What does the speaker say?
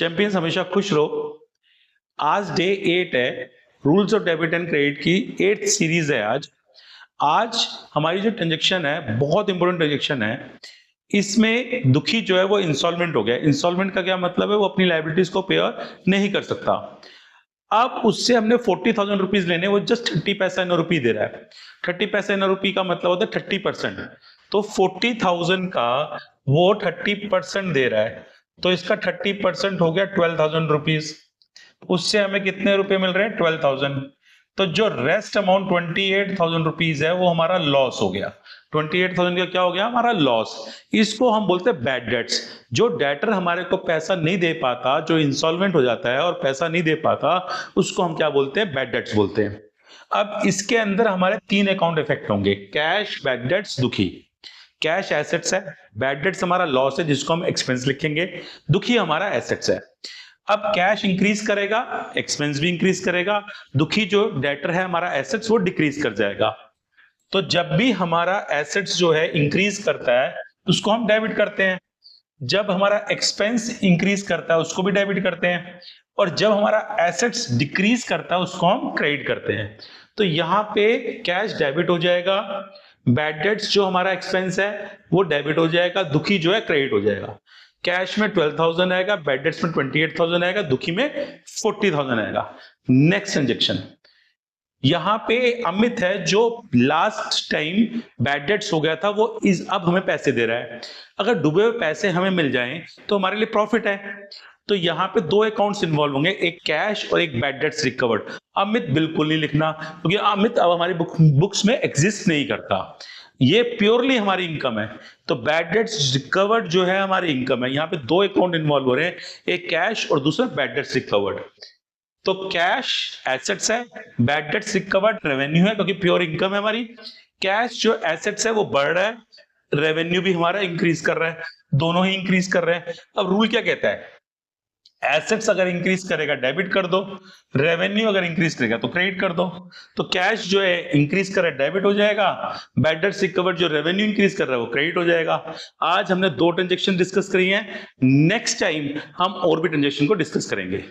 Champions हमेशा खुश रहो। आज डे 8 है, rules of debit and credit की 8th सीरीज है। आज हमारी जो ट्रांजेक्शन है बहुत इंपॉर्टेंट ट्रांजेक्शन है। इसमें दुखी जो है वो इंस्टॉलमेंट हो गया। इंस्टॉलमेंट का क्या मतलब है? वो अपनी लाइबिलिटीज को पे नहीं कर सकता। अब उससे हमने 40,000 रुपीज लेने, वो जस्ट 30 पैसा इन रुपी दे रहा है। 30 पैसा इन रुपी का मतलब होता है 30%। तो 40,000 का वो 30% दे रहा है, तो इसका 30% हो गया 12,000 रुपीज। उससे हमें कितने रुपए मिल रहे हैं? 12,000। तो जो रेस्ट अमाउंट 28,000 रुपीज है वो हमारा लॉस हो गया। 28,000 का क्या हो गया? हमारा लॉस। इसको हम बोलते हैं बैड डेट्स। जो डेटर हमारे को पैसा नहीं दे पाता, जो इंसॉल्वेंट हो जाता है और पैसा नहीं दे पाता, उसको हम क्या बोलते हैं? बैड डेट्स बोलते हैं। अब इसके अंदर हमारे 3 अकाउंट इफेक्ट होंगे: कैश, बैड डेट्स, दुखी। कैश एसेट्स है, बैड डेट्स हमारा लॉस है जिसको हम एक्सपेंस लिखेंगे, दुखी हमारा एसेट्स है। अब कैश इंक्रीज करेगा, एक्सपेंस भी इंक्रीज करेगा, दुखी जो डेटर है हमारा एसेट्स वो डिक्रीज कर जाएगा। तो जब भी हमारा एसेट्स जो है इंक्रीज करता है उसको हम डेबिट करते हैं, जब हमारा एक्सपेंस इंक्रीज करता है उसको भी डेबिट करते हैं, और जब हमारा एसेट्स डिक्रीज करता है उसको हम क्रेडिट करते हैं। तो यहां पे कैश डेबिट हो जाएगा, बैड डेट्स जो हमारा एक्सपेंस है वो डेबिट हो जाएगा, दुखी जो है क्रेडिट हो जाएगा। कैश में 12,000 आएगा, बैड डेट्स में 28,000 आएगा, दुखी में 40,000 आएगा। नेक्स्ट ट्रांजेक्शन, यहां पे अमित है जो लास्ट टाइम बैड डेट्स हो गया था, वो अब हमें पैसे दे रहा है। अगर डूबे हुए पैसे हमें मिल जाएं तो हमारे लिए प्रॉफिट है। तो यहां पे 2 अकाउंट्स इन्वॉल्व होंगे, एक कैश और एक बैड डेट्स रिकवर्ड। अमित बिल्कुल नहीं लिखना, क्योंकि अमित अब हमारी बुक्स में एग्जिस्ट नहीं करता। ये प्योरली हमारी इनकम है। तो बैड डेट्स रिकवर्ड जो है हमारी इनकम है। यहां पे 2 अकाउंट इन्वॉल्व हो रहे हैं, एक कैश और दूसरा बैड डेट्स रिकवर्ड। तो कैश एसेट्स है, बैड डेट्स रिकवर्ड रेवेन्यू है, क्योंकि प्योर इनकम है हमारी। कैश जो एसेट्स है वो बढ़ रहा है, रेवेन्यू भी हमारा इंक्रीज कर रहा है, दोनों ही इंक्रीज कर रहे हैं। अब रूल क्या कहता है? एसेट्स अगर इंक्रीज करेगा डेबिट कर दो, रेवेन्यू अगर इंक्रीज करेगा तो क्रेडिट कर दो। तो कैश जो है इंक्रीज कर रहा है डेबिट हो जाएगा, बैड डेट्स रिकवर्ड जो रेवेन्यू इंक्रीज कर रहा है वो क्रेडिट हो जाएगा। आज हमने 2 ट्रांजेक्शन डिस्कस करी हैं, नेक्स्ट टाइम हम और भी ट्रांजेक्शन को डिस्कस करेंगे।